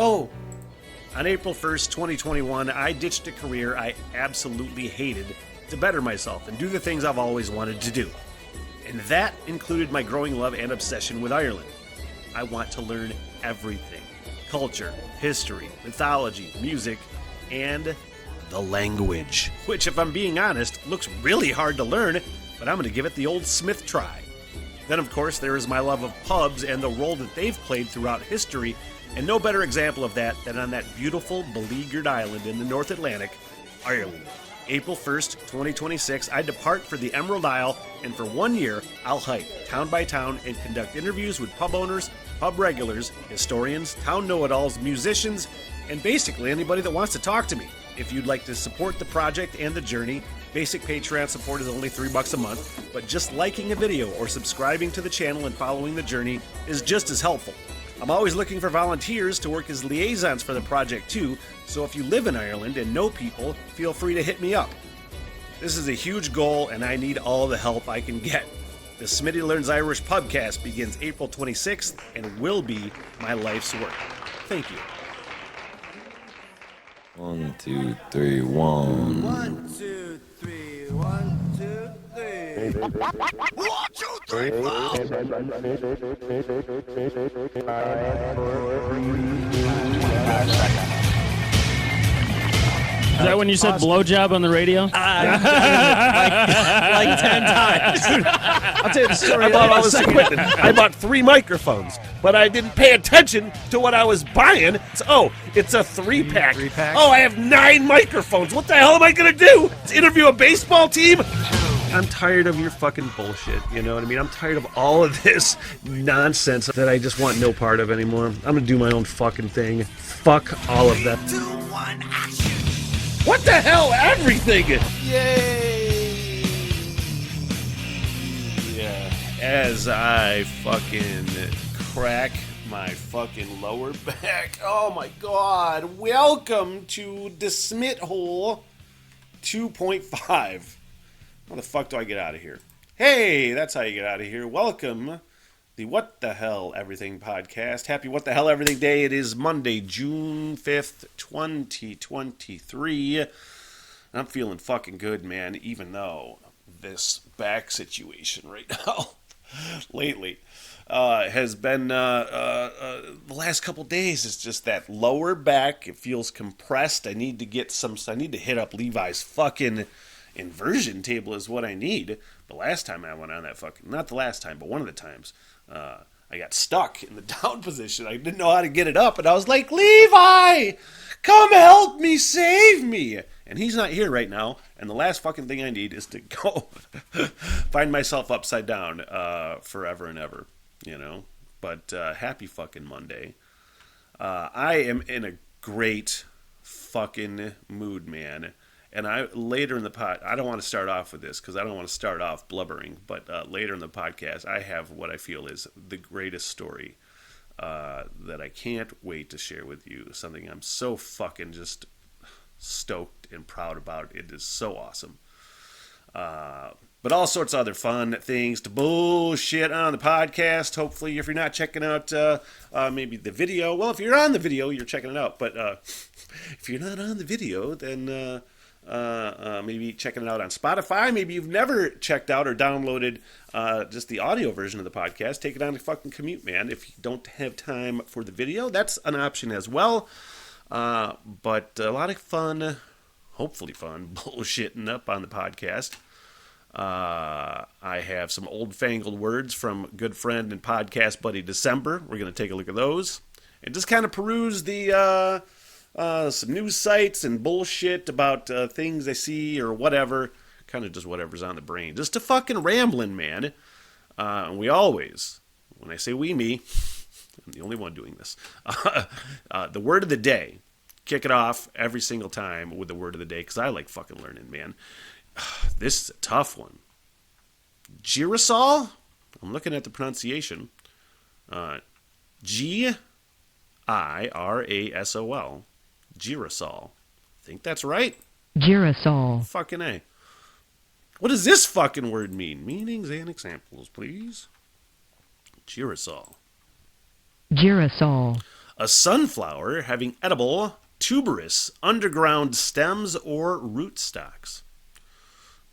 Oh, on April 1st, 2021, I ditched a career I absolutely hated to better myself and do the things I've always wanted to do. And that included my growing love and obsession with Ireland. I want to learn everything: culture, history, mythology, music, and the language. Which, if I'm being honest, looks really hard to learn, but I'm going to give it the old Smith try. Then, of course, there is my love of pubs and the role that they've played throughout history, and no better example of that than on that beautiful, beleaguered island in the North Atlantic, Ireland. April 1st, 2026, I depart for the Emerald Isle, and for 1 year, I'll hike town by town and conduct interviews with pub owners, pub regulars, historians, town know-it-alls, musicians, and basically anybody that wants to talk to me. If you'd like to support the project and the journey, basic Patreon support is only $3 a month, but just liking a video or subscribing to the channel and following the journey is just as helpful. I'm always looking for volunteers to work as liaisons for the project too, so if you live in Ireland and know people, feel free to hit me up. This is a huge goal and I need all the help I can get. The Smitty Learns Irish Pubcast begins April 26th and will be my life's work. Thank you. 1, 2, 3, 1. 1, 2, 3, 1, 2, 3. 1, 2, 3, 4. Is that when you said blowjob on the radio? like 10 times. I'll tell you the story. I bought all this equipment. I bought 3 microphones, but I didn't pay attention to what I was buying. It's a 3-pack. 3-pack? Oh, I have 9 microphones. What the hell am I going to do? Interview a baseball team? I'm tired of your fucking bullshit, you know what I mean? I'm tired of all of this nonsense that I just want no part of anymore. I'm going to do my own fucking thing. Fuck all of that. 2, 1, action! What the hell? Everything! Yay! Yeah. As I fucking crack my fucking lower back. Oh my god. Welcome to the Smith Hole 2.5. How the fuck do I get out of here? Hey, that's how you get out of here. Welcome. The What the Hell Everything podcast. Happy What the Hell Everything Day. It is Monday, June 5th, 2023. I'm feeling fucking good, man, even though this back situation right now, lately, has been, the last couple days is just that lower back. It feels compressed. I need to hit up Levi's fucking inversion table is what I need. The last time I went on that not the last time, but one of the times, I got stuck in the down position. I didn't know how to get it up, and I was like, Levi, come help me, save me. And he's not here right now, and the last fucking thing I need is to go find myself upside down forever and ever, you know? But happy fucking Monday. I am in a great fucking mood, man. And later in the pod, I don't want to start off with this because I don't want to start off blubbering, but later in the podcast, I have what I feel is the greatest story that I can't wait to share with you. Something I'm so fucking just stoked and proud about. It is so awesome. But all sorts of other fun things to bullshit on the podcast. Hopefully, if you're not checking out maybe the video, well, if you're on the video, you're checking it out. But if you're not on the video, then maybe checking it out on Spotify. Maybe you've never checked out or downloaded just the audio version of the podcast. Take it on a fucking commute, man. If you don't have time for the video, that's an option as well. But a lot of fun, hopefully fun, bullshitting up on the podcast. I have some old-fangled words from good friend and podcast buddy December. We're going to take a look at those and just kind of peruse the some news sites and bullshit about things I see or whatever. Kind of just whatever's on the brain. Just a fucking rambling, man. And we always, when I say we, me, I'm the only one doing this. The word of the day. Kick it off every single time with the word of the day because I like fucking learning, man. This is a tough one. Girasol? I'm looking at the pronunciation. Girasol. Girasol. I think that's right. Girasol. Fucking A. What does this fucking word mean? Meanings and examples, please. Girasol. Girasol. A sunflower having edible, tuberous, underground stems or rootstocks.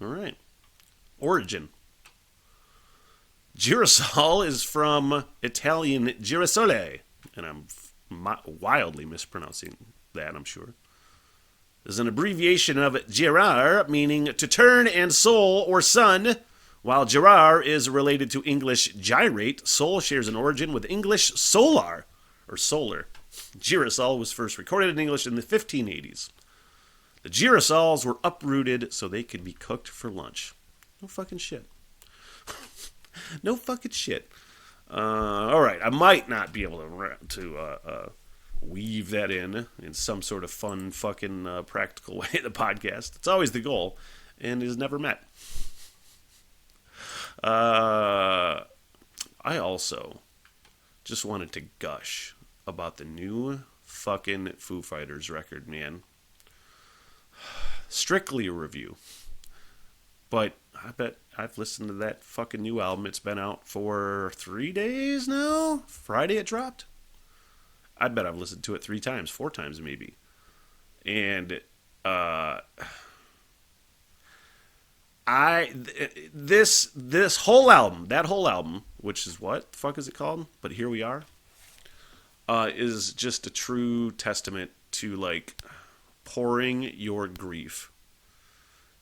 All right. Origin. Girasol is from Italian girasole, and I'm wildly mispronouncing that, I'm sure. Is an abbreviation of girar, meaning to turn, and sol, or sun. While girar is related to English gyrate, sol shares an origin with English solar, or solar. Girasol was first recorded in English in the 1580s. The girasols were uprooted so they could be cooked for lunch. No fucking shit. No fucking shit. All right, I might not be able to weave that in some sort of fun fucking practical way in the podcast. It's always the goal and is never met. I also just wanted to gush about the new fucking Foo Fighters record, man. Strictly a review, but I bet I've listened to that fucking new album. It's been out for 3 days now. Friday it dropped. I bet I've listened to it 3 times, 4 times maybe. And this whole album, that whole album, which is what the fuck is it called? But Here We Are, is just a true testament to like pouring your grief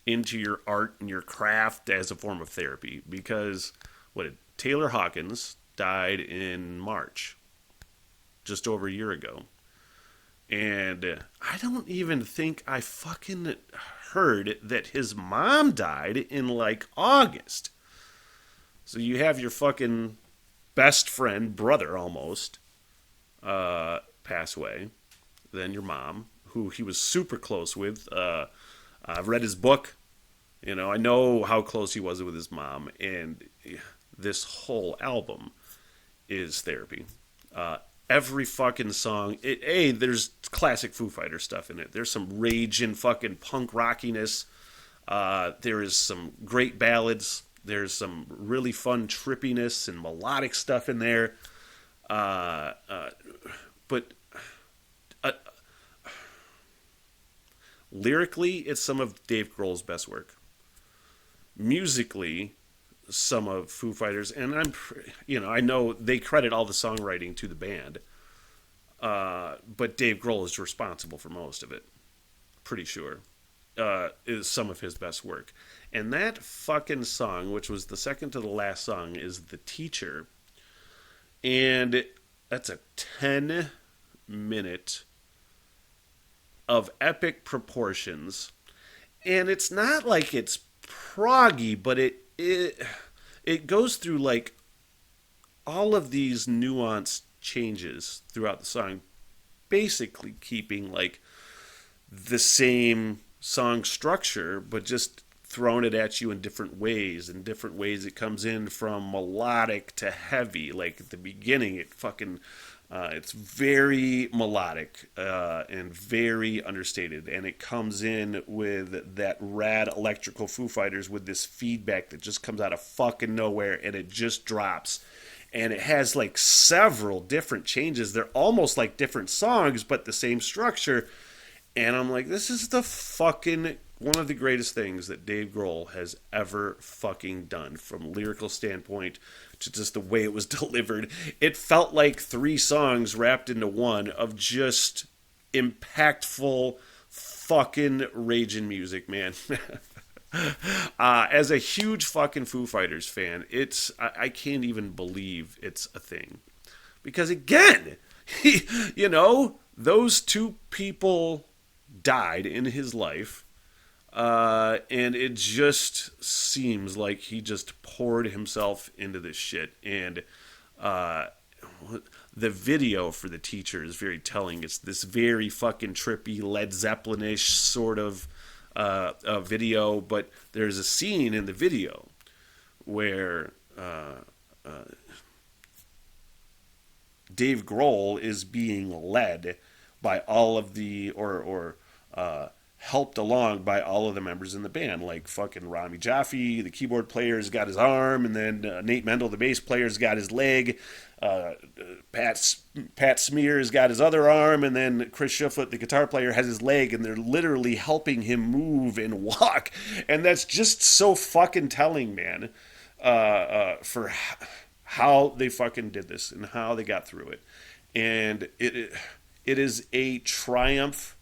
into your art and your craft as a form of therapy. Because Taylor Hawkins died in March, just over a year ago. And I don't even think I fucking heard that his mom died in like August. So you have your fucking best friend, brother almost, pass away. Then your mom, who he was super close with. I've read his book. You know, I know how close he was with his mom. And this whole album is therapy. Every fucking song. There's classic Foo Fighter stuff in it. There's some rage and fucking punk rockiness. There is some great ballads. There's some really fun trippiness and melodic stuff in there. But lyrically, it's some of Dave Grohl's best work. Musically, some of Foo Fighters, and I know they credit all the songwriting to the band, but Dave Grohl is responsible for most of it. Pretty sure is some of his best work, and that fucking song, which was the second to the last song, is "The Teacher," and that's a 10-minute of epic proportions, and it's not like it's proggy, but it goes through like all of these nuanced changes throughout the song, basically keeping like the same song structure, but just throwing it at you in different ways. In different ways, it comes in from melodic to heavy. Like at the beginning, it's very melodic and very understated, and it comes in with that rad electrical Foo Fighters with this feedback that just comes out of fucking nowhere, and it just drops. And it has like several different changes. They're almost like different songs, but the same structure. And I'm like, this is the fucking one of the greatest things that Dave Grohl has ever fucking done, from lyrical standpoint to just the way it was delivered. It felt like 3 songs wrapped into one of just impactful fucking raging music, man. As a huge fucking Foo Fighters fan, I can't even believe it's a thing. Because again, those 2 people died in his life. And it just seems like he just poured himself into this shit. And the video for The Teacher is very telling. It's this very fucking trippy Led Zeppelin-ish sort of video. But there's a scene in the video where Dave Grohl is being led by all of the, or helped along by all of the members in the band, like fucking Rami Jaffe, the keyboard player's got his arm, and then Nate Mendel, the bass player's got his leg. Pat Smear's got his other arm, and then Chris Shufflet, the guitar player, has his leg, and they're literally helping him move and walk, and that's just so fucking telling, man, for how they fucking did this and how they got through it, and it is a triumph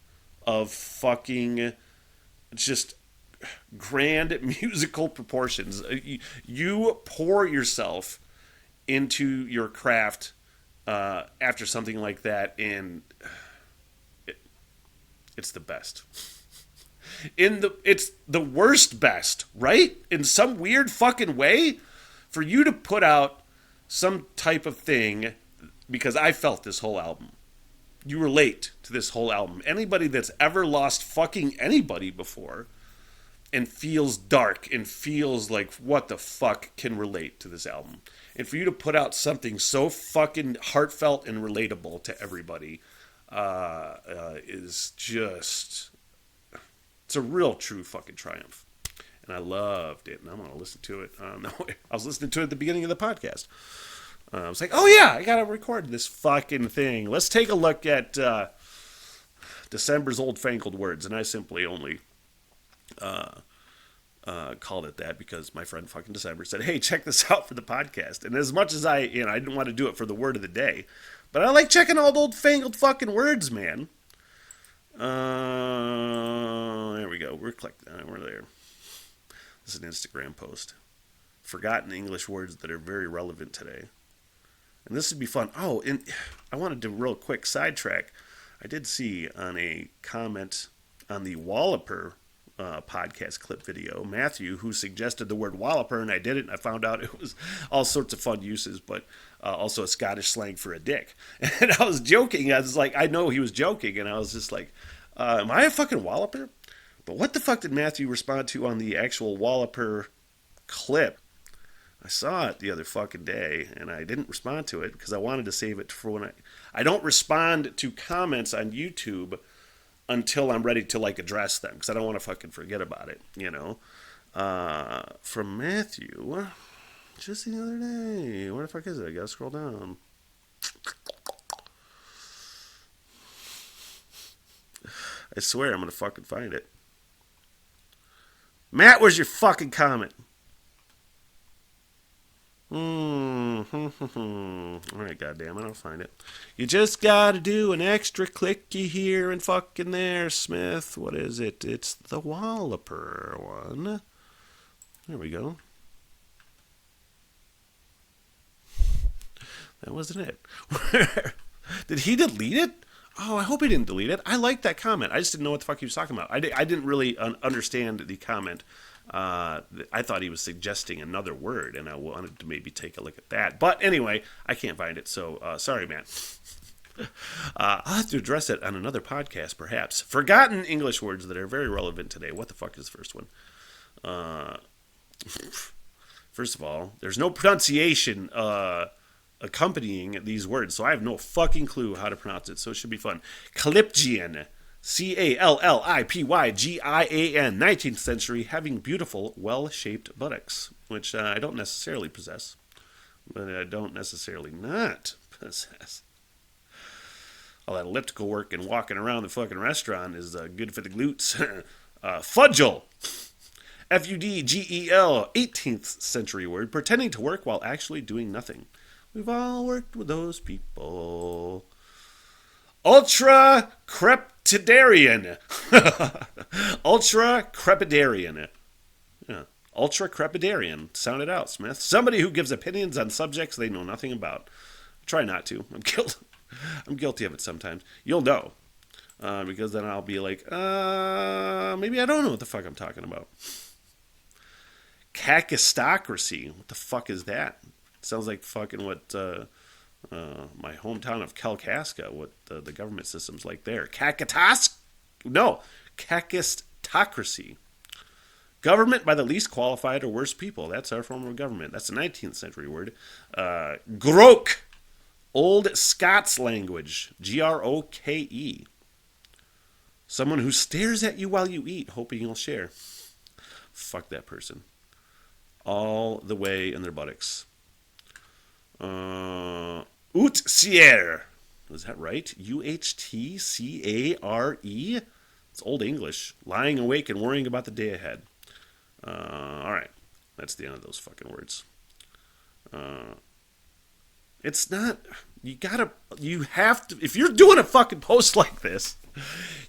of fucking just grand musical proportions. You pour yourself into your craft after something like that, and it's the best. It's the worst best, right? In some weird fucking way, for you to put out some type of thing, because I felt this whole album. You relate to this whole album. Anybody that's ever lost fucking anybody before and feels dark and feels like what the fuck can relate to this album. And for you to put out something so fucking heartfelt and relatable to everybody is just... It's a real true fucking triumph. And I loved it. And I'm going to listen to it. No, I was listening to it at the beginning of the podcast. I was like, oh yeah, I got to record this fucking thing. Let's take a look at December's Old Fangled Words. And I simply only called it that because my friend fucking December said, hey, check this out for the podcast. And as much as I didn't want to do it for the word of the day, but I like checking all the old fangled fucking words, man. There we go. We're there. This is an Instagram post. Forgotten English words that are very relevant today. And this would be fun. Oh, and I wanted to real quick sidetrack. I did see on a comment on the Walloper podcast clip video, Matthew, who suggested the word walloper, and I did it, and I found out it was all sorts of fun uses, but also a Scottish slang for a dick. And I was joking. I was like, I know he was joking, and I was just like, am I a fucking walloper? But what the fuck did Matthew respond to on the actual Walloper clip? I saw it the other fucking day, and I didn't respond to it because I wanted to save it for when I don't respond to comments on YouTube until I'm ready to like address them because I don't want to fucking forget about it, you know. From Matthew, just the other day. Where the fuck is it? I gotta scroll down. I swear I'm gonna fucking find it. Matt, where's your fucking comment? Alright, goddammit, I'll find it. You just gotta do an extra clicky here and fucking there, Smith. What is it? It's the Walloper one. There we go. That wasn't it. Did he delete it? Oh, I hope he didn't delete it. I liked that comment. I just didn't know what the fuck he was talking about. I didn't really understand the comment. I thought he was suggesting another word, and I wanted to maybe take a look at that. But anyway, I can't find it, so sorry, man. I'll have to address it on another podcast, perhaps. Forgotten English words that are very relevant today. What the fuck is the first one? First of all, there's no pronunciation accompanying these words, so I have no fucking clue how to pronounce it, so it should be fun. Calypgian. Callipygian, 19th century, having beautiful, well-shaped buttocks, which I don't necessarily possess, but I don't necessarily not possess. All that elliptical work and walking around the fucking restaurant is good for the glutes. Fudgel. Fudgel, 18th century word, pretending to work while actually doing nothing. We've all worked with those people. Ultra crepidarian. Ultra crepidarian. Yeah. Ultra crepidarian. Sound it out, Smith. Somebody who gives opinions on subjects they know nothing about. Try not to. I'm guilty of it sometimes. You'll know. Because then I'll be like, maybe I don't know what the fuck I'm talking about. Kakistocracy. What the fuck is that? Sounds like fucking what my hometown of Kalkaska, what the government system's like there. Kakistocracy. Government by the least qualified or worst people. That's our form of government. That's a 19th century word. Groke. Old Scots language. Groke. Someone who stares at you while you eat, hoping you'll share. Fuck that person. All the way in their buttocks. Uhtcare. Was that right? Uhtcare? It's Old English. Lying awake and worrying about the day ahead. Alright. That's the end of those fucking words. It's not... You have to... If you're doing a fucking post like this,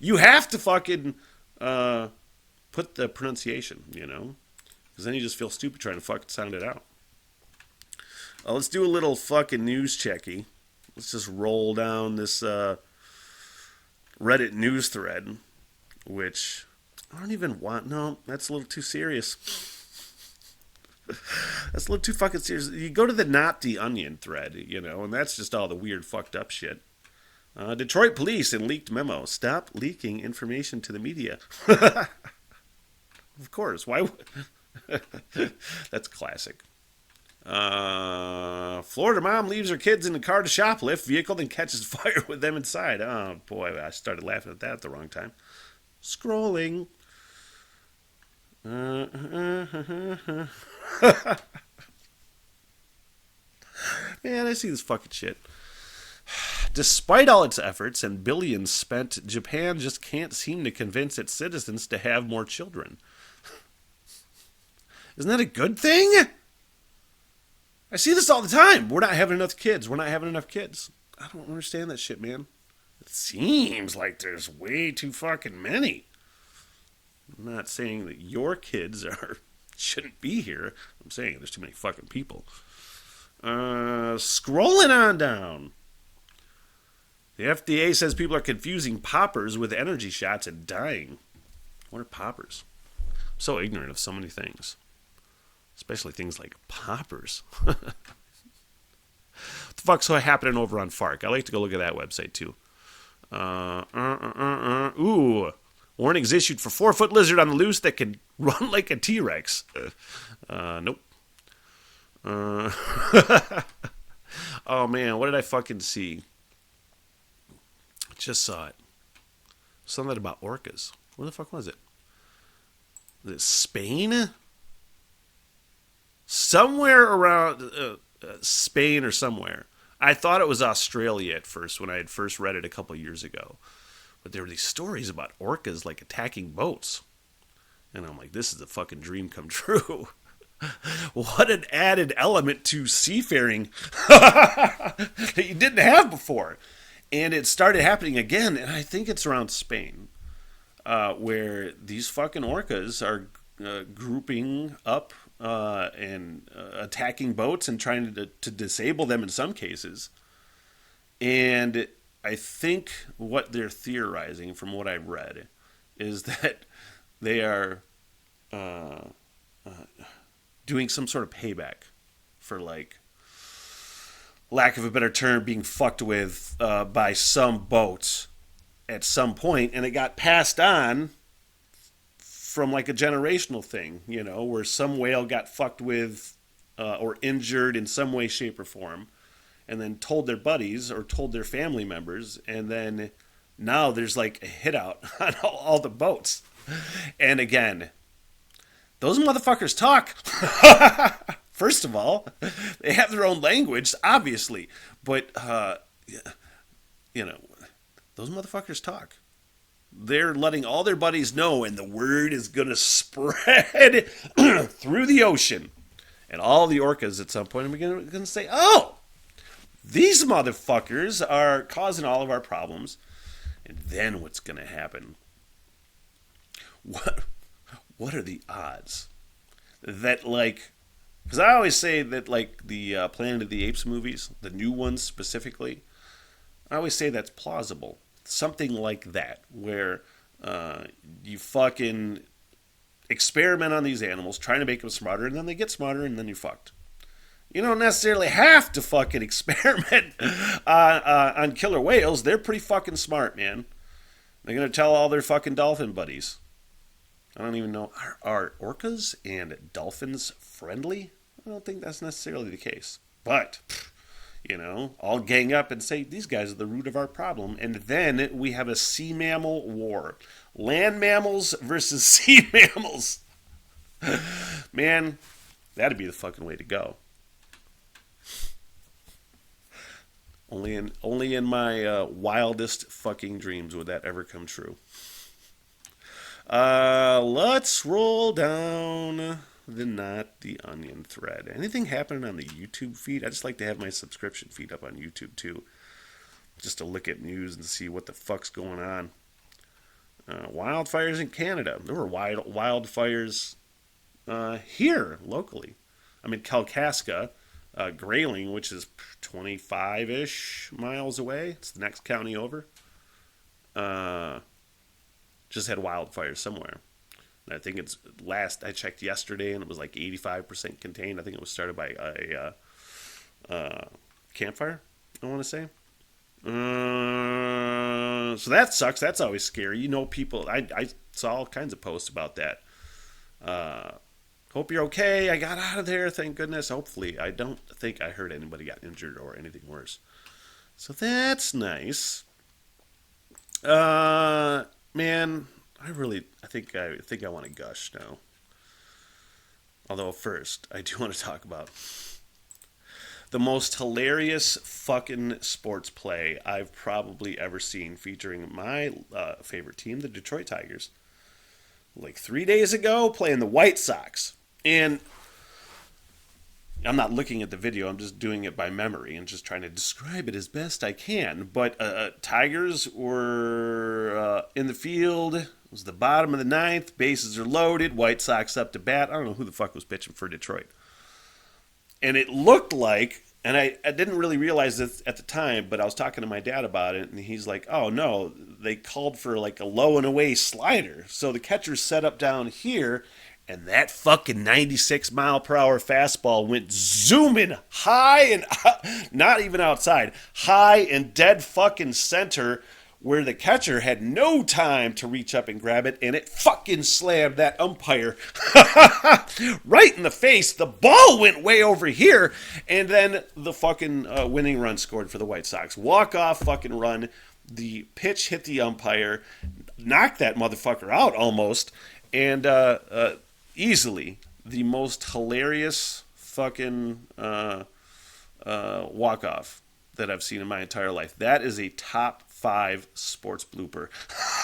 you have to fucking put the pronunciation, you know? Because then you just feel stupid trying to fucking sound it out. Let's do a little fucking news checky. Let's just roll down this Reddit news thread, which I don't even want. No, that's a little too serious. That's a little too fucking serious. You go to the Not the Onion thread, you know, and that's just all the weird fucked up shit. Detroit police in leaked memo. Stop leaking information to the media. Of course. Why? That's classic. Florida mom leaves her kids in the car to shoplift vehicle, then catches fire with them inside. Oh boy, I started laughing at that at the wrong time. Scrolling. Man, I see this fucking shit. Despite all its efforts and billions spent, Japan just can't seem to convince its citizens to have more children. Isn't that a good thing? I see this all the time. We're not having enough kids. We're not having enough kids. I don't understand that shit, man. It seems like there's way too fucking many. I'm not saying that your kids shouldn't be here. I'm saying there's too many fucking people. Scrolling on down. The FDA says people are confusing poppers with energy shots and dying. What are poppers? I'm so ignorant of so many things. Especially things like poppers. What the fuck's happening over on FARC? I like to go look at that website too. Ooh. Warnings issued for 4-foot lizard on the loose that can run like a T-Rex. Nope. Oh man, what did I fucking see? I just saw it. Something about orcas. Where the fuck was it? Was it Spain? Somewhere around Spain or somewhere. I thought it was Australia at first when I had first read it a couple years ago. But there were these stories about orcas like attacking boats. And I'm like, this is a fucking dream come true. What an added element to seafaring that you didn't have before. And it started happening again, and I think it's around Spain, where these fucking orcas are grouping up and attacking boats and trying to disable them in some cases. And I think what they're theorizing, from what I've read, is that they are doing some sort of payback for, like, lack of a better term, being fucked with by some boats at some point, and it got passed on from like a generational thing, you know, where some whale got fucked with or injured in some way, shape, or form, and then told their buddies or told their family members, and then now there's like a hit out on all the boats. And again, those motherfuckers talk. First of all, they have their own language, obviously, but you know, those motherfuckers talk. They're letting all their buddies know, and the word is going to spread through the ocean. And all the orcas at some point are going to say, oh, these motherfuckers are causing all of our problems. And then what's going to happen? What are the odds that, like, because I always say that, like, the Planet of the Apes movies, the new ones specifically, I always say that's plausible. Something like that, where you fucking experiment on these animals, trying to make them smarter, and then they get smarter, and then you're fucked. You don't necessarily have to fucking experiment on killer whales. They're pretty fucking smart, man. They're going to tell all their fucking dolphin buddies. I don't even know. Are orcas and dolphins friendly? I don't think that's necessarily the case. But all gang up and say these guys are the root of our problem, and then we have a sea mammal war. Land mammals versus sea mammals. Man, that'd be the fucking way to go. Only in my wildest fucking dreams would that ever come true. Let's roll down the onion thread. Anything happening on the YouTube feed? I just like to have my subscription feed up on YouTube too, just to look at news and see what the fuck's going on. Wildfires in Canada. There were wildfires here locally. I'm in Kalkaska, Grayling, which is 25-ish miles away. It's the next county over. Just had wildfires somewhere. And I think it's I checked yesterday, and it was like 85% contained. I think it was started by a campfire, I want to say. So that sucks. That's always scary. People, I saw all kinds of posts about that. Hope you're okay. I got out of there, thank goodness. Hopefully. I don't think I heard anybody got injured or anything worse. So that's nice. Man, I think I want to gush now. Although first, I do want to talk about the most hilarious fucking sports play I've probably ever seen, featuring my favorite team, the Detroit Tigers. Like 3 days ago, playing the White Sox. And I'm not looking at the video, I'm just doing it by memory and just trying to describe it as best I can. But Tigers were in the field. It was the bottom of the ninth. Bases are loaded. White Sox up to bat. I don't know who the fuck was pitching for Detroit. And it looked like, and I didn't really realize this at the time, but I was talking to my dad about it, and he's like, oh no, they called for like a low and away slider. So the catcher's set up down here, and that fucking 96 mile per hour fastball went zooming high and not even outside, high and dead fucking center, where the catcher had no time to reach up and grab it, and it fucking slammed that umpire right in the face. The ball went way over here, and then the fucking winning run scored for the White Sox. Walk-off fucking run. The pitch hit the umpire, knocked that motherfucker out almost, and easily the most hilarious fucking walk-off that I've seen in my entire life. That is a top 5 sports blooper.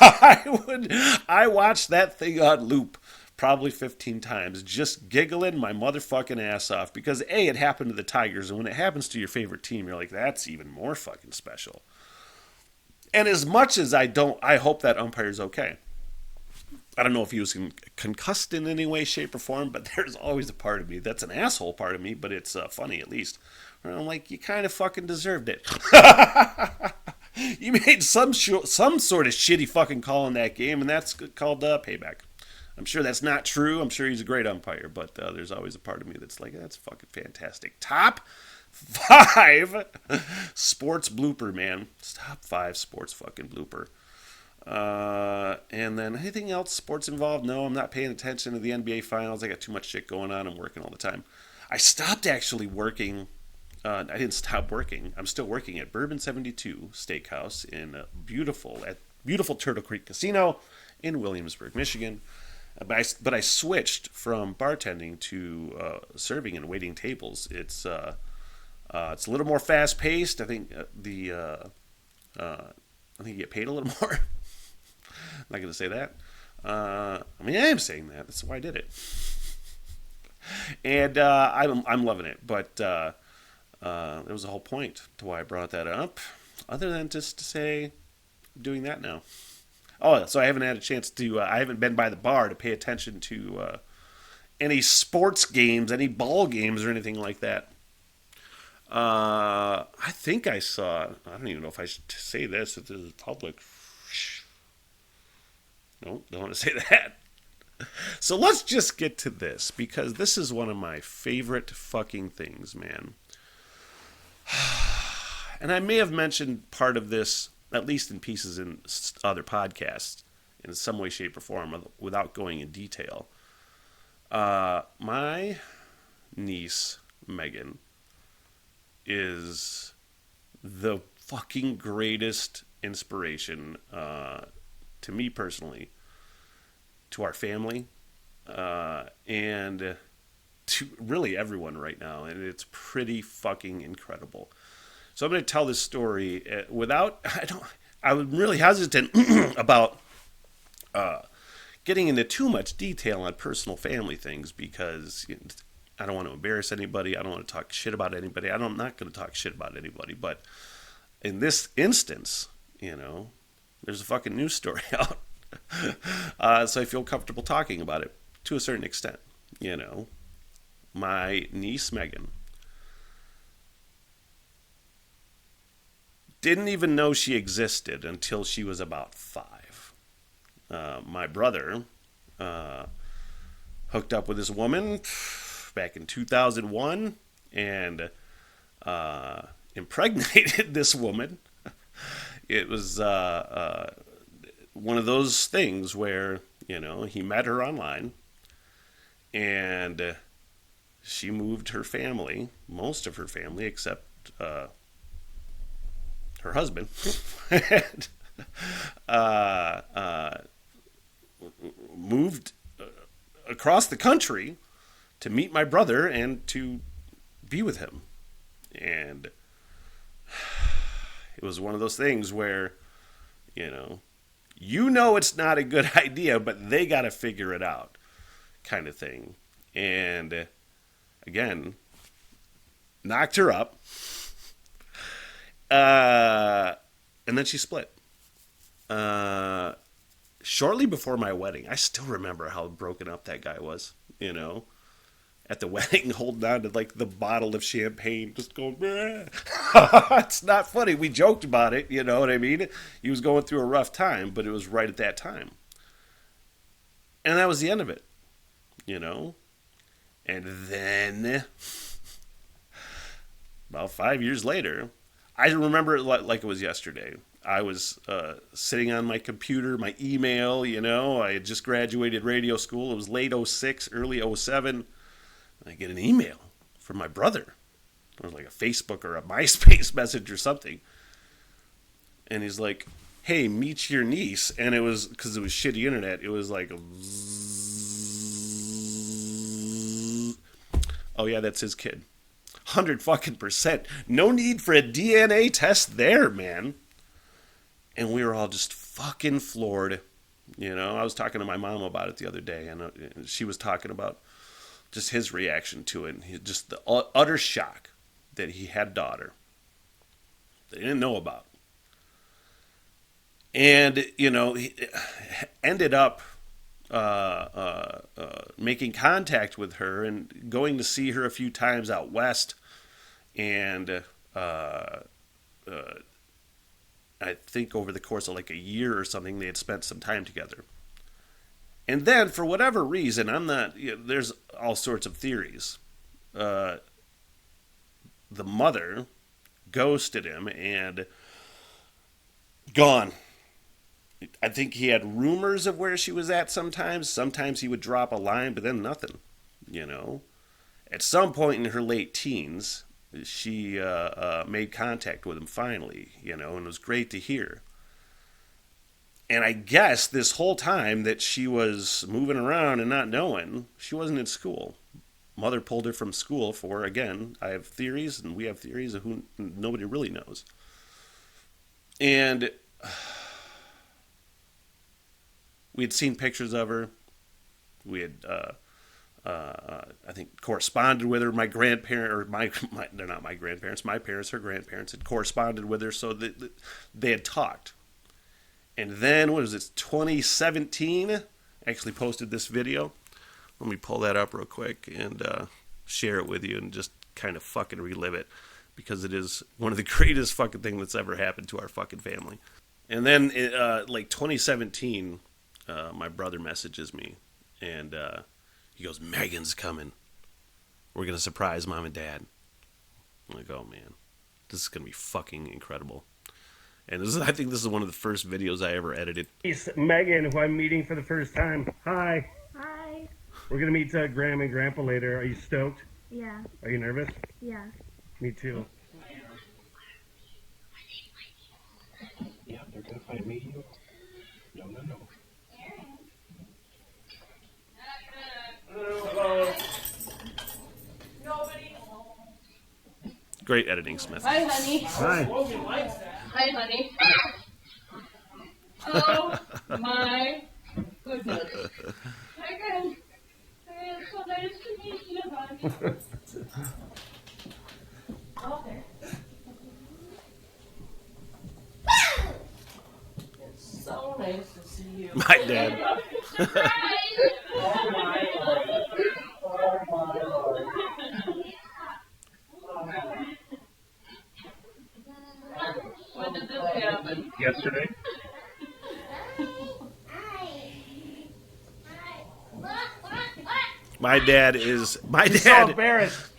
I watched that thing on loop probably 15 times, just giggling my motherfucking ass off, because A, it happened to the Tigers, and when it happens to your favorite team, you're like, that's even more fucking special. And as much as I hope that umpire's okay. I don't know if he was concussed in any way, shape, or form, but there's always a part of me that's an asshole part of me, but it's funny at least. Where I'm like, you kind of fucking deserved it. You made some sort of shitty fucking call in that game, and that's called payback. I'm sure that's not true. I'm sure he's a great umpire, but there's always a part of me that's like, that's fucking fantastic. Top 5 sports blooper, man. It's top 5 sports fucking blooper. And then anything else sports involved? No, I'm not paying attention to the NBA finals. I got too much shit going on. I'm working all the time. I stopped actually working. I didn't stop working. I'm still working at Bourbon 72 Steakhouse in beautiful Turtle Creek Casino in Williamsburg, Michigan. But I switched from bartending to serving and waiting tables. It's a little more fast paced. I think you get paid a little more. I'm not going to say that. I am saying that. That's why I did it. And I'm loving it. But there was a whole point to why I brought that up, other than just to say I'm doing that now. Oh, so I haven't had a chance to. I haven't been by the bar to pay attention to any sports games, any ball games, or anything like that. I think I saw. I don't even know if I should say this to the public. No, don't want to say that. So let's just get to this, because this is one of my favorite fucking things, man. And I may have mentioned part of this, at least in pieces in other podcasts, in some way, shape, or form, without going in detail. My niece, Megan, is the fucking greatest inspiration to me personally, to our family, and to really everyone right now. And it's pretty fucking incredible. So I'm going to tell this story I'm really hesitant about getting into too much detail on personal family things because I don't want to embarrass anybody. I don't want to talk shit about anybody. I'm not going to talk shit about anybody. But in this instance, there's a fucking news story out. So I feel comfortable talking about it to a certain extent. My niece, Megan, didn't even know she existed until she was about 5. My brother hooked up with this woman back in 2001 and impregnated this woman. It was one of those things where, he met her online and she moved her family, most of her family, except her husband, and, moved across the country to meet my brother and to be with him. And it was one of those things where, it's not a good idea, but they got to figure it out kind of thing. And again, knocked her up. And then she split. Shortly before my wedding, I still remember how broken up that guy was, at the wedding, holding on to like the bottle of champagne, just going, it's not funny. We joked about it, you know what I mean? He was going through a rough time, but it was right at that time. And that was the end of it, And then, about 5 years later, I remember it like it was yesterday. I was sitting on my computer, my email, I had just graduated radio school. It was late 06, early 07. I get an email from my brother. It was like a Facebook or a MySpace message or something. And he's like, hey, meet your niece. And it was, because it was shitty internet, it was like, oh yeah, that's his kid. 100%. No need for a DNA test there, man. And we were all just fucking floored. I was talking to my mom about it the other day, and she was talking about just his reaction to it, and just the utter shock that he had a daughter that he didn't know about. And, he ended up making contact with her and going to see her a few times out west. And I think over the course of like a year or something, they had spent some time together. And then, for whatever reason, there's all sorts of theories. The mother ghosted him and gone. I think he had rumors of where she was at sometimes. Sometimes he would drop a line, but then nothing, At some point in her late teens, she made contact with him finally, and it was great to hear. And I guess this whole time that she was moving around and not knowing, she wasn't in school. Mother pulled her from school for, again, I have theories, and we have theories of who nobody really knows. And we had seen pictures of her. We had, I think, corresponded with her. My grandparent, or they're not my grandparents, my parents, her grandparents had corresponded with her, so they had talked. And then, what was it, 2017? I actually posted this video. Let me pull that up real quick and share it with you and just kind of fucking relive it, because it is one of the greatest fucking things that's ever happened to our fucking family. And then, like 2017, my brother messages me, and he goes, Megan's coming. We're going to surprise mom and dad. I'm like, oh man, this is going to be fucking incredible. And I think this is one of the first videos I ever edited. It's Megan, who I'm meeting for the first time. Hi. Hi. We're going to meet Grandma and Grandpa later. Are you stoked? Yeah. Are you nervous? Yeah. Me too. Great editing, Smith. Hi, honey. Hi. Hi, honey. Oh my goodness. Hi, girl. Hey, it's so nice to meet you, honey. Okay. It's so nice to see you. My dad. Oh my Lord. When did this happen? Yesterday. My dad is embarrassed.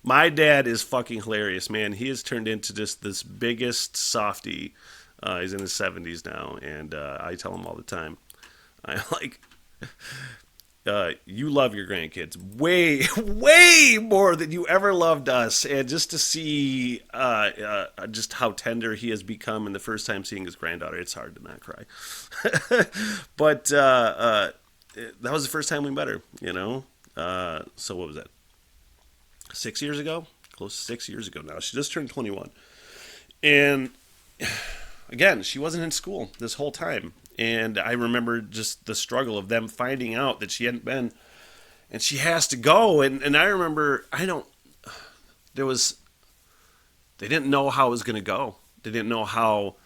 my dad is fucking hilarious, man. He has turned into just this biggest softie. He's in his 70s now, and I tell him all the time, I like, you love your grandkids way, way more than you ever loved us. And just to see just how tender he has become in the first time seeing his granddaughter, it's hard to not cry. But that was the first time we met her, you know? So what was that? 6 years ago? Close to 6 years ago now. She just turned 21. And again, she wasn't in school this whole time. And I remember just the struggle of them finding out that she hadn't been, and she has to go. And I remember, they didn't know how it was going to go. They didn't know how,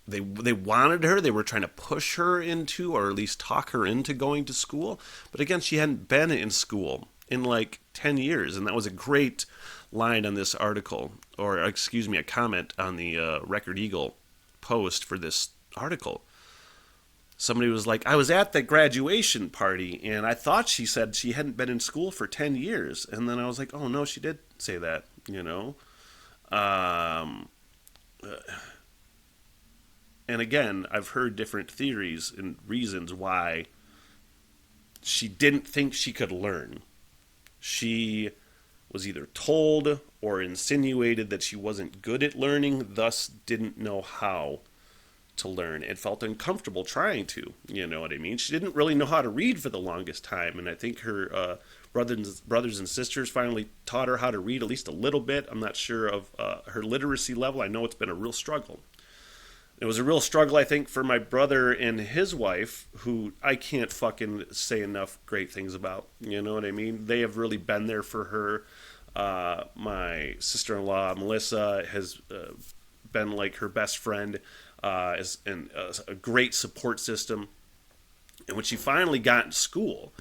they wanted her. They were trying to push her into, or at least talk her into going to school. But again, she hadn't been in school in like 10 years. And that was a great line on this article, or excuse me, a comment on the Record Eagle post for this article. Somebody was like, I was at the graduation party and I thought she said she hadn't been in school for 10 years. And then I was like, oh no, she did say that, you know? And again, I've heard different theories and reasons why she didn't think she could learn. She was either told or insinuated that she wasn't good at learning, thus didn't know how to learn, and felt uncomfortable trying to, you know what I mean? She didn't really know how to read for the longest time, and I think her brothers and sisters finally taught her how to read at least a little bit. I'm not sure of her literacy level. I know it's been a real struggle. It was a real struggle, I think, for my brother and his wife, who I can't fucking say enough great things about. You know what I mean? They have really been there for her. My sister-in-law, Melissa, has been like her best friend, and a great support system. And when she finally got in school,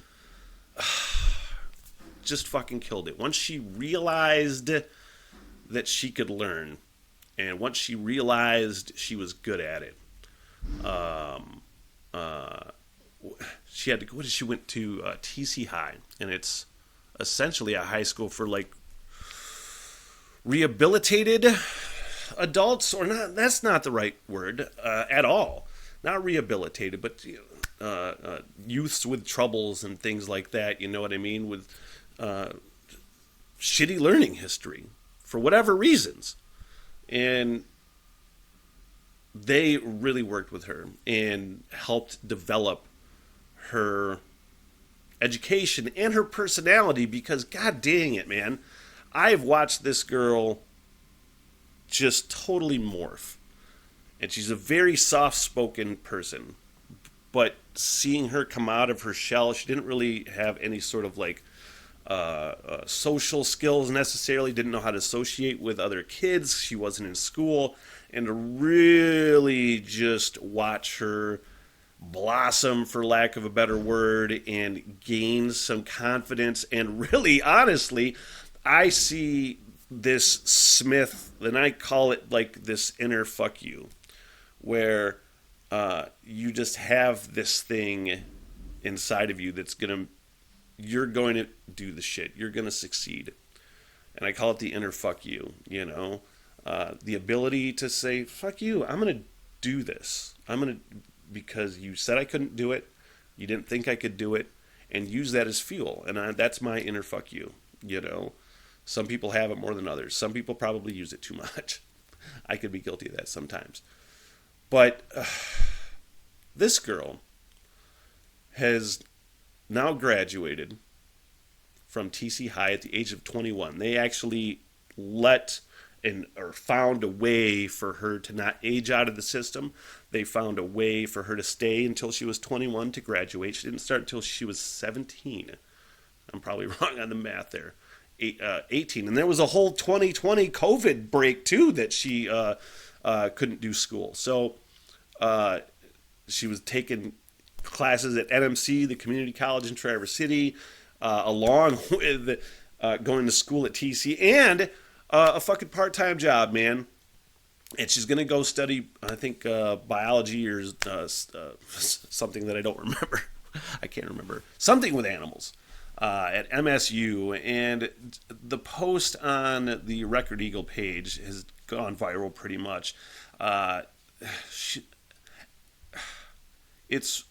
just fucking killed it. Once she realized that she could learn, and once she realized she was good at it, she had to go. She went to TC High, and it's essentially a high school for like rehabilitated adults, or not. That's not the right word at all. Not rehabilitated, but youths with troubles and things like that. You know what I mean? With shitty learning history for whatever reasons. And they really worked with her and helped develop her education and her personality, because god dang it, man, I've watched this girl just totally morph. And she's a very soft-spoken person. But seeing her come out of her shell, she didn't really have any sort of like social skills necessarily, didn't know how to associate with other kids. She wasn't in school. And to really just watch her blossom, for lack of a better word, and gain some confidence. And really, honestly, I see this Smith, and I call it like this inner fuck you, where you just have this thing inside of you that's you're going to do the shit. You're going to succeed. And I call it the inner fuck you, you know? The ability to say, fuck you, I'm going to do this. Because you said I couldn't do it, you didn't think I could do it, and use that as fuel. And that's my inner fuck you, you know? Some people have it more than others. Some people probably use it too much. I could be guilty of that sometimes. But this girl has now graduated from TC High at the age of 21. They actually or found a way for her to not age out of the system. They found a way for her to stay until she was 21 to graduate. She didn't start until she was 17. I'm probably wrong on the math there. 18. And there was a whole 2020 COVID break, too, that she couldn't do school. So she was taking classes at NMC, the community college in Traverse City, along with going to school at TC, and a fucking part-time job, man. And she's going to go study, I think, biology or something that I don't remember. I can't remember. Something with animals at MSU. And the post on the Record Eagle page has gone viral pretty much. It's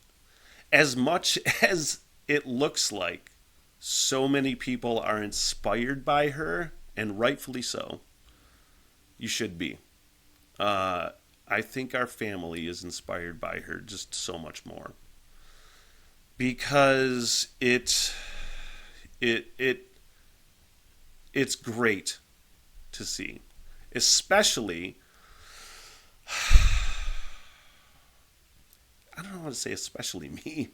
as much as it looks like so many people are inspired by her, and rightfully so. You should be. I think our family is inspired by her just so much more, because it's great to see, especially. I don't know how to say especially me.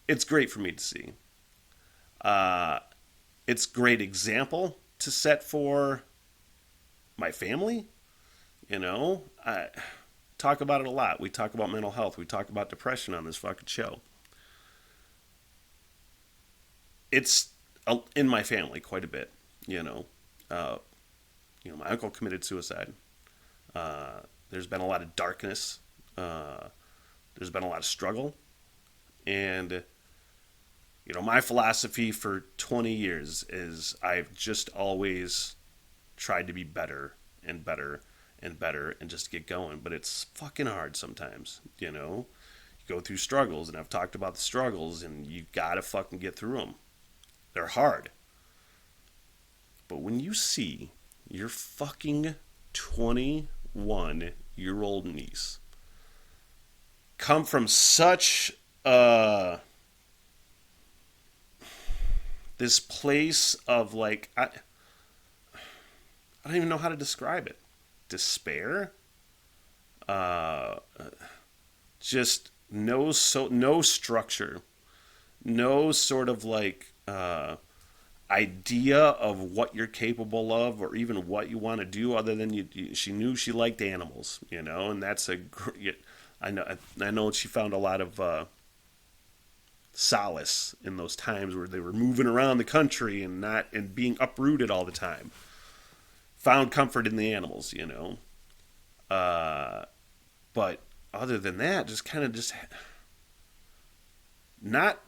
It's great for me to see. It's great example to set for my family. You know, I talk about it a lot. We talk about mental health. We talk about depression on this fucking show. It's in my family quite a bit. You know, my uncle committed suicide. There's been a lot of darkness. There's been a lot of struggle. And, my philosophy for 20 years is I've just always tried to be better and better and better and just get going. But it's fucking hard sometimes, You go through struggles, and I've talked about the struggles, and you gotta fucking get through them. They're hard. But when you see your fucking 21-year-old niece come from such this place of like I don't even know how to describe it. Despair. Just no structure, no sort of like idea of what you're capable of, or even what you want to do, other than she knew she liked animals, and that's I know she found a lot of solace in those times where they were moving around the country and being uprooted all the time. Found comfort in the animals, But other than that, just kind of not.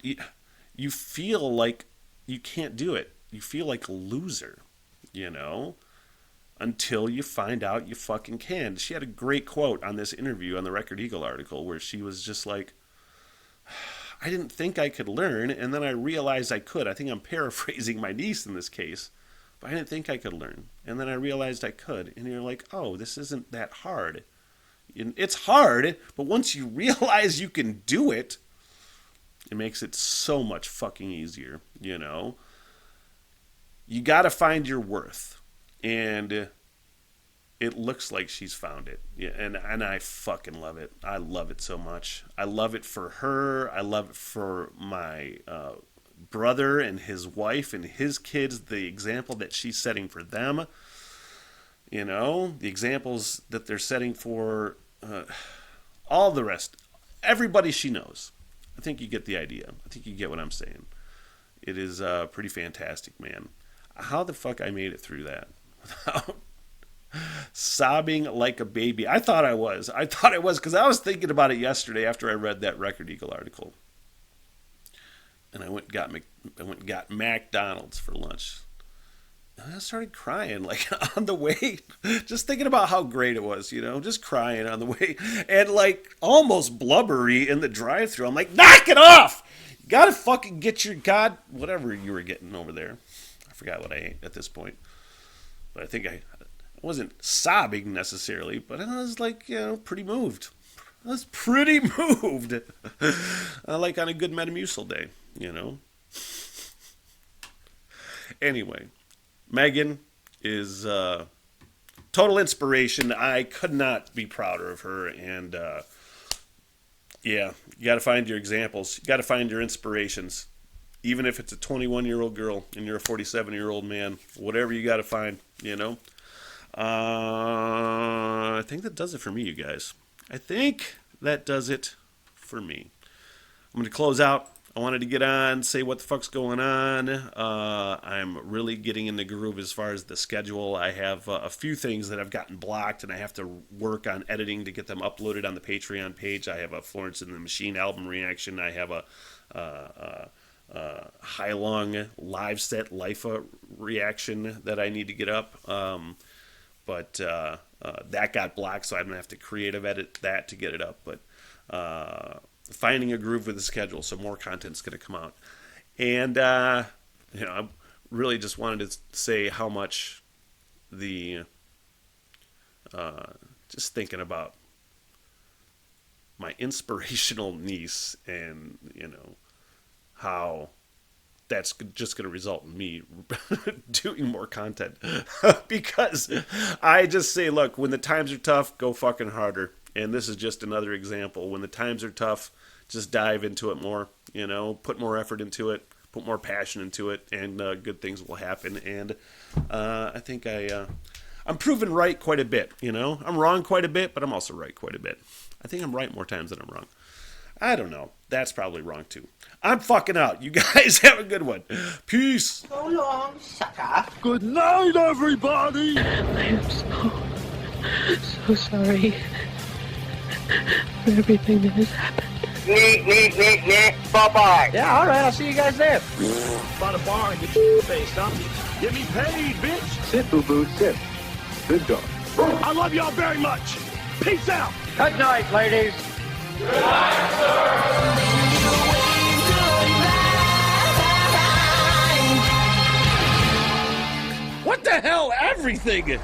You feel like you can't do it. You feel like a loser, until you find out you fucking can. She had a great quote on this interview on the Record Eagle article where she was just like, I didn't think I could learn, and then I realized I could. I think I'm paraphrasing my niece in this case, but I didn't think I could learn, and then I realized I could. And you're like, oh, this isn't that hard. It's hard, but once you realize you can do it, it makes it so much fucking easier, You gotta find your worth, and it looks like she's found it. Yeah, and I fucking love it. I love it so much. I love it for her. I love it for my brother and his wife and his kids, the example that she's setting for them. The examples that they're setting for all the rest. Everybody she knows. I think you get the idea. I think you get what I'm saying. It is pretty fantastic, man. How the fuck I made it through that without sobbing like a baby. I thought I was because I was thinking about it yesterday after I read that Record Eagle article. And I went and got McDonald's for lunch. And I started crying like on the way, just thinking about how great it was, just crying on the way, and like almost blubbery in the drive-thru. I'm like, knock it off! You gotta fucking get your whatever you were getting over there. I forgot what I ate at this point. But I think I wasn't sobbing necessarily, but I was like, pretty moved. I was pretty moved. Like on a good Metamucil day, Anyway, Megan is total inspiration. I could not be prouder of her. And you got to find your examples. You got to find your inspirations. Even if it's a 21-year-old girl and you're a 47-year-old man, whatever you got to find, I think that does it for me, you guys. I think that does it for me. I'm going to close out. I wanted to get on, say what the fuck's going on. I'm really getting in the groove as far as the schedule. I have a few things that I've gotten blocked, and I have to work on editing to get them uploaded on the Patreon page. I have a Florence and the Machine album reaction. I have a High Long live set Lifa reaction that I need to get up. But that got blocked, so I'm going to have to creative edit that to get it up. But finding a groove with the schedule, so more content's going to come out. And, I really just wanted to say how much just thinking about my inspirational niece and, how that's just going to result in me doing more content. Because I just say, look, when the times are tough, go fucking harder. And this is just another example. When the times are tough, just dive into it more, put more effort into it, put more passion into it, and good things will happen. And I think I'm proven right quite a bit, I'm wrong quite a bit, but I'm also right quite a bit. I think I'm right more times than I'm wrong. I don't know. That's probably wrong, too. I'm fucking out. You guys have a good one. Peace. So long, sucker. Good night, everybody! I am so sorry for everything that has happened. Bye-bye. Yeah, all right, I'll see you guys there. By the bar and get your face, huh? Get me paid, bitch! Sit, boo-boo, sit. Good dog. I love y'all very much. Peace out! Good night, ladies. What the hell? Everything!